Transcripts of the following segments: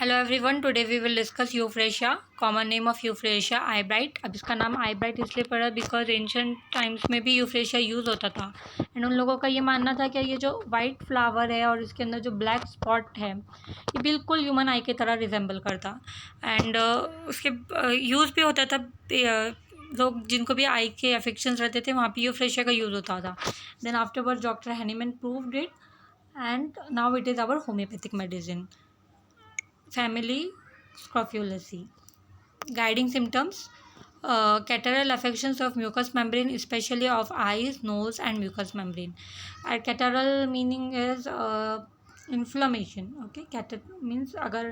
Hello everyone, today we will discuss Euphrasia, common name of Euphrasia eyebright. अब इसका नाम आई bright इसलिए पड़ा बिकॉज एंशिएंट टाइम्स में भी यूफ्रेशिया यूज़ होता था एंड उन लोगों का ये मानना था कि ये जो वाइट फ्लावर है और इसके अंदर जो ब्लैक स्पॉट है ये बिल्कुल ह्यूमन आई की तरह रिजेंबल करता एंड उसके यूज़ भी होता था। लोग जिनको भी आई के अफेक्शंस रहते थे वहाँ पे यूफ्रेशिया का यूज़ होता था। Then afterward doctor Hahnemann proved it and now it is our homoeopathic medicine. Family Scrofulaceae. Guiding symptoms: catarrhal affections of mucous membrane, especially of eyes, nose, and mucous membrane. And catarrhal meaning is inflammation. Okay, means अगर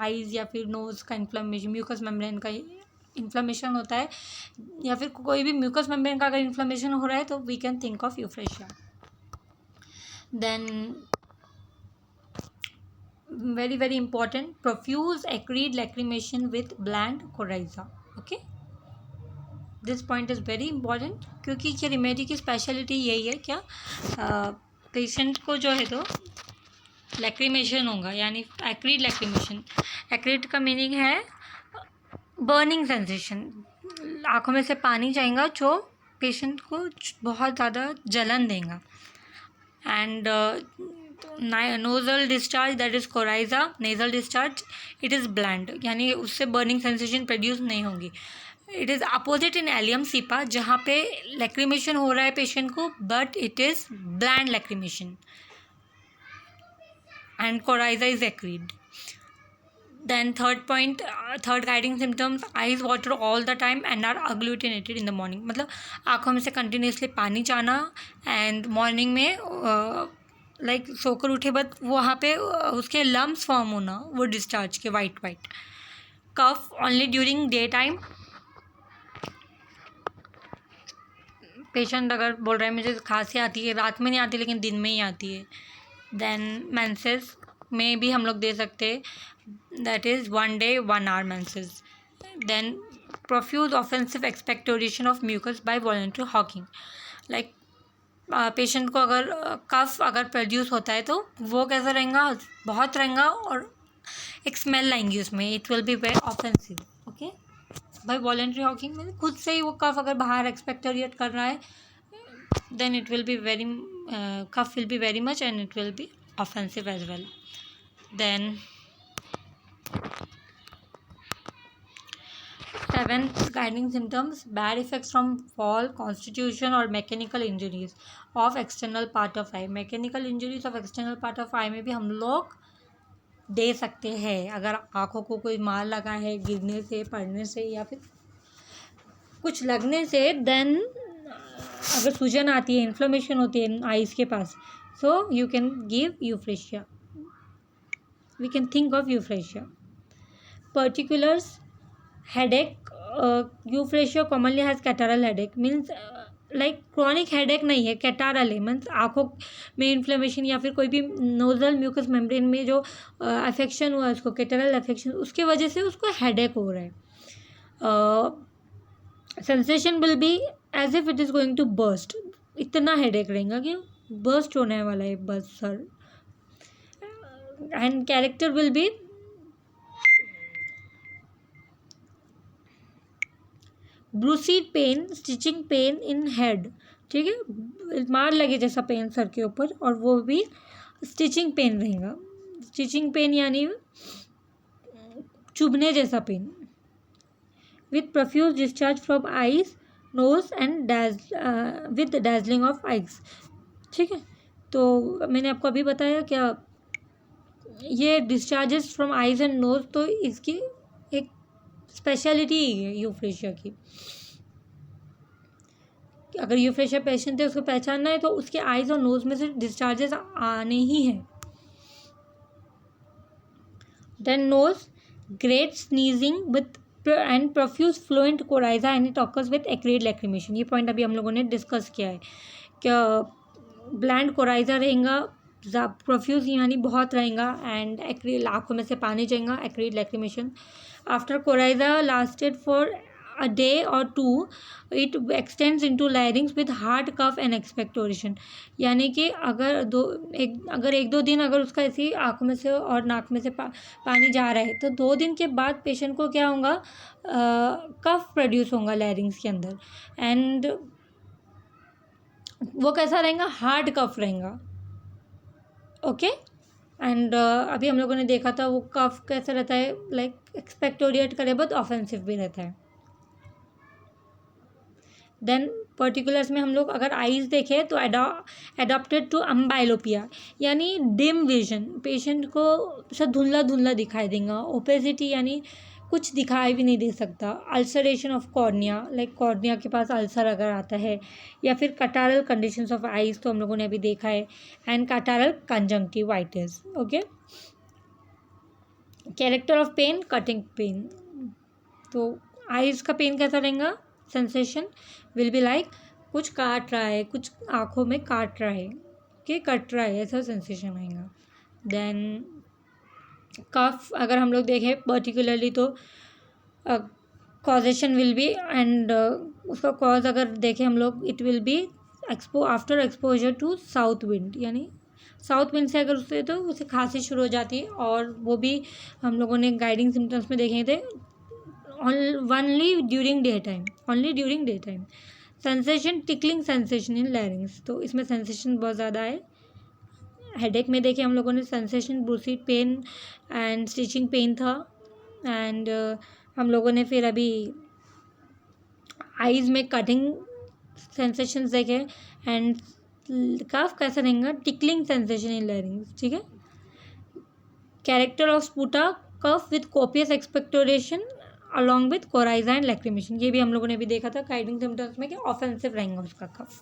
eyes या फिर nose का inflammation, mucous membrane का inflammation होता है या फिर कोई भी mucous membrane का अगर inflammation हो रहा है तो we can think of euphrasia. Then very important, profuse acrid lacrimation with bland coryza. Okay, this point is very important क्योंकि ये रेमेडी की स्पेशलिटी यही है क्या पेशेंट को जो है तो लैक्रीमेशन होगा, यानी एक्रीड लैक्रीमेशन। एक्रीड का मीनिंग है बर्निंग सेंसेशन, आँखों में से पानी जाएगा जो पेशेंट को बहुत ज़्यादा जलन देगा। And nasal discharge that is coryza, nasal discharge it is bland, यानी उससे बर्निंग सेंसेशन प्रोड्यूस नहीं होगी। It is opposite in Allium cepa जहाँ पे लैक्रीमेशन हो रहा है पेशेंट को but it is bland lacrimation and coryza is acrid. Then third guiding symptoms, eyes water all the time and are agglutinated in the morning. मतलब आँखों में से कंटिन्यूसली पानी जाना एंड मॉर्निंग में लाइक सोकर उठे बाद वहाँ पे उसके लम्स फॉर्म होना, वो डिस्चार्ज के white. Cough only during day time, patient अगर बोल रहा है मुझे खांसी आती है, रात में नहीं आती लेकिन दिन में ही आती है। देन मेंसेस में भी हम लोग दे सकते हैं, that is 1 day 1 hour menses. Then profuse offensive expectoration of mucus by voluntary hawking. Like patient को अगर कफ अगर प्रोड्यूस होता है तो वो कैसा रहेगा, बहुत रहेगा और एक स्मेल लाएंगी उसमें, it will be very offensive. Okay, by voluntary hawking में खुद से ही वो कफ अगर बाहर एक्सपेक्टोरिएट कर रहा है then it will be very cough will be very much and it will be offensive as well. Then seventh guiding symptoms, bad effects from fall, constitution or mechanical injuries of external part of eye. Mechanical injuries of external part of eye में भी हम लोग दे सकते हैं अगर आँखों को कोई मार लगा है गिरने से, पड़ने से या फिर कुछ लगने से। देन अगर सूजन आती है, इन्फ्लेमेशन होती है आईज के पास, so you can give euphrasia, we can think of euphrasia. Particulars: headache, euphrasia commonly has catarrhal headache, means like chronic headache नहीं है, कैटारल है, मीन्स आँखों में इन्फ्लेमेशन या फिर कोई भी नोजल म्यूकस मेम्ब्रेन में जो अफेक्शन हुआ है उसको, कैटारल अफेक्शन, उसके वजह से उसको हेडेक हो रहा है। Sensation will be as if it is going to burst, इतना हेडेक रहेगा कि बर्स्ट होने वाला है बस sir. And character will be bruised pain, stitching pain in head, ठीक है, मार लगे जैसा पेन सर के ऊपर, और वो भी स्टिचिंग पेन रहेगा। स्टिचिंग पेन यानी चुभने जैसा pain. With profuse discharge from eyes, nose and with dazzling of eyes, ठीक है। तो मैंने आपको अभी बताया क्या ये discharges from eyes and nose, तो इसकी एक स्पेशलिटी है यूफ्रेशिया की। अगर यूफ्रेशिया पेशेंट है उसको पहचानना है तो उसके आइज और नोज में से डिस्चार्जेस आने ही हैं। Then nose, great sneezing with and profuse fluent coryza and it occurs with acrid lacrimation. ये पॉइंट अभी हम लोगों ने डिस्कस किया है क्या ब्लैंड कोराइजा रहेगा, प्रोफ्यूज यानी बहुत रहेगा, एंड एक्रीड आँखों में से पानी जाएगा, acrid lacrimation. After coryza lasted for a day or two it extends into larynx with hard cough and expectoration. यानी कि अगर एक दो दिन अगर उसका ऐसी आँखों में से और नाक में से पानी जा रहा है तो 2 दिन के बाद पेशेंट को क्या होगा, कफ प्रोड्यूस होगा लैरिंग्स के अंदर, एंड वो कैसा रहेगा, हार्ड कफ रहेगा. ओके. एंड अभी हम लोगों ने देखा था वो कफ कैसा रहता है, लाइक एक्सपेक्टोरिएट करे बहुत ऑफेंसिव भी रहता है. देन पर्टिकुलर्स में हम लोग अगर आईज देखें तो एडॉप्टेड टू अम्बाइलोपिया यानी डिम विजन, पेशेंट को सब धुंधला धुंधला दिखाई देगा. ओपेसिटी यानी कुछ दिखाई भी नहीं दे सकता. Ulceration of cornea, like cornea के पास अल्सर अगर आता है, या फिर कटारल कंडीशंस ऑफ आईज तो हम लोगों ने अभी देखा है, and catarrhal conjunctivitis. Okay. Character of pain, cutting pain. तो आईज का पेन कैसा रहेगा, सेंसेशन विल बी लाइक कुछ काट रहा है, कुछ आँखों में काट रहा है, कि कट रहा है, ऐसा सेंसेशन आएगा. देन कफ अगर हम लोग देखें पर्टिकुलरली तो कॉजेशन विल बी, एंड उसका कॉज अगर देखें हम लोग, it will be after exposure to south wind, यानी साउथ विंड से अगर उससे तो उसे खांसी शुरू हो जाती है, और वो भी हम लोगों ने गाइडिंग सिम्टम्स में देखे थे, only during day time. Sensation, tickling sensation in लैरिंग्स, तो इसमें सेंसेशन बहुत ज़्यादा है. हेडेक में देखे हम लोगों ने sensation, bruised pain and stitching pain था. एंड हम लोगों ने फिर अभी आईज में कटिंग सेंसेशंस देखे, एंड कफ कैसा रहेगा, टिकलिंग सेंसेशन इन लैरिंग्स. ठीक है. Character of sputa, cough with copious expectoration along with coryza and lacrimation, ये भी हम लोगों ने भी देखा था गाइडिंग सिम्टम्स में कि ऑफेंसिव रहेगा उसका कफ.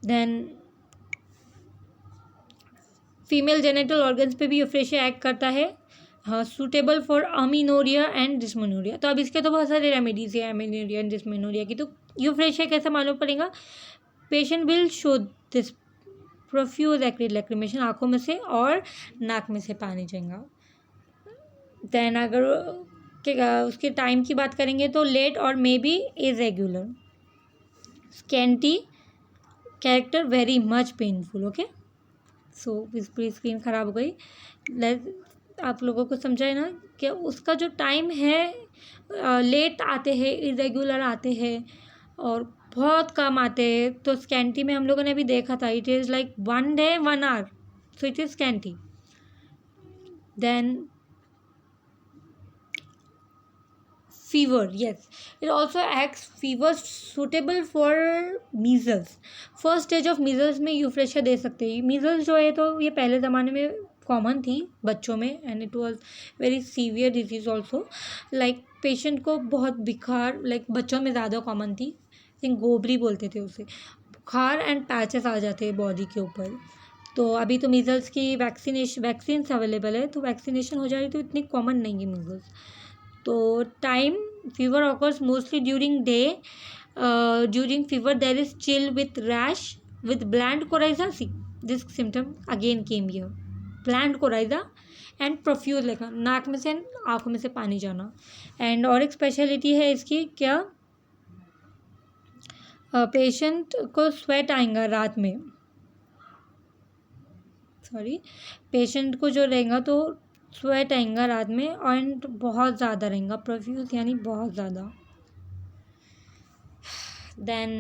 देन फीमेल जेनिटल ऑर्गन्स पे भी यूफ्रेशिया एक्ट करता है. हाँ, सूटेबल फॉर अमीनोरिया एंड डिस्मेनोरिया. तो अब इसके तो बहुत सारे रेमेडीज है अमीनोरिया एंड डिस्मेनोरिया की. तो यूफ्रेशिया कैसे मालूम पड़ेगा, patient will show this profuse acrid lacrimation, आँखों में से और नाक में से पानी जाएगा. देन अगर उसके टाइम की बात करेंगे तो लेट और may be irregular. Scanty character, very much painful. Okay. So इस पूरी स्क्रीन ख़राब हो गई. आप लोगों को समझाए ना कि उसका जो टाइम है, लेट आते हैं, इरेगुलर आते हैं, और बहुत कम आते हैं. तो स्कैंटी में हम लोगों ने अभी देखा था, it is like 1 day 1 hour, so it is scanty. Then fever, yes, it also acts fever suitable for measles. First stage of measles में यूफ्रेशिया दे सकते हैं. measles जो है तो ये पहले ज़माने में कॉमन थी बच्चों में, and it was very severe disease also. Like patient को बहुत बुखार, लाइक बच्चों में ज़्यादा कॉमन थी, थिंक गोबरी बोलते थे उसे. बुखार एंड पैचेस आ जाते हैं बॉडी के ऊपर. तो अभी तो मीज़ल्स की वैक्सीन्स अवेलेबल है, तो वैक्सीनेशन हो जाए तो इतनी कॉमन नहीं है मीज़ल्स. तो time, fever occurs mostly during day. During fever there is chill with rash with bland coryza. See this symptom again came here, bland coryza and profuse, लेकर नाक में से आँखों में से पानी जाना. एंड और एक स्पेशलिटी है इसकी, क्या पेशेंट को स्वेट आएगा रात में, पेशेंट को जो रहेगा तो स्वेट आएगा रात में, एंड बहुत ज़्यादा रहेगा, प्रोफ्यूज यानी बहुत ज़्यादा. देन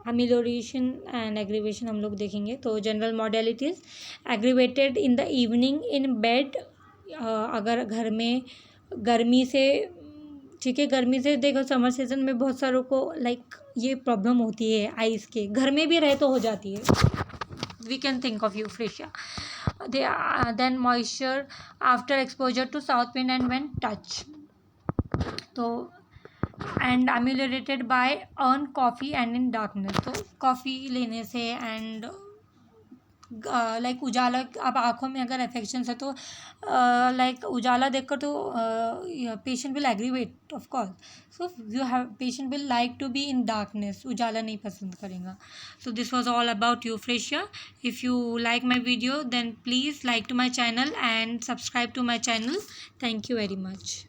अमिलोरेशन एंड एग्रीवेशन हम लोग देखेंगे. तो general modalities, aggravated in the evening in bed, अगर घर में गर्मी से, ठीक है, गर्मी से देखो समर सीजन में बहुत सारों को लाइक ये प्रॉब्लम होती है आइज़ के, घर में भी रहे तो हो जाती है. we can think of euphoria. Then moisture after exposure to south wind and when touch. तो and ameliorated by on coffee and in darkness. तो कॉफ़ी लेने से एंड लाइक उजाला, अब आँखों में अगर अफेक्शन है तो लाइक उजाला देखकर तो patient will aggravate of course. So patient will like to be in darkness, उजाला नहीं पसंद करेगा. So this was all about euphrasia. If you like my video then please like to my channel and subscribe to my channel. Thank you very much.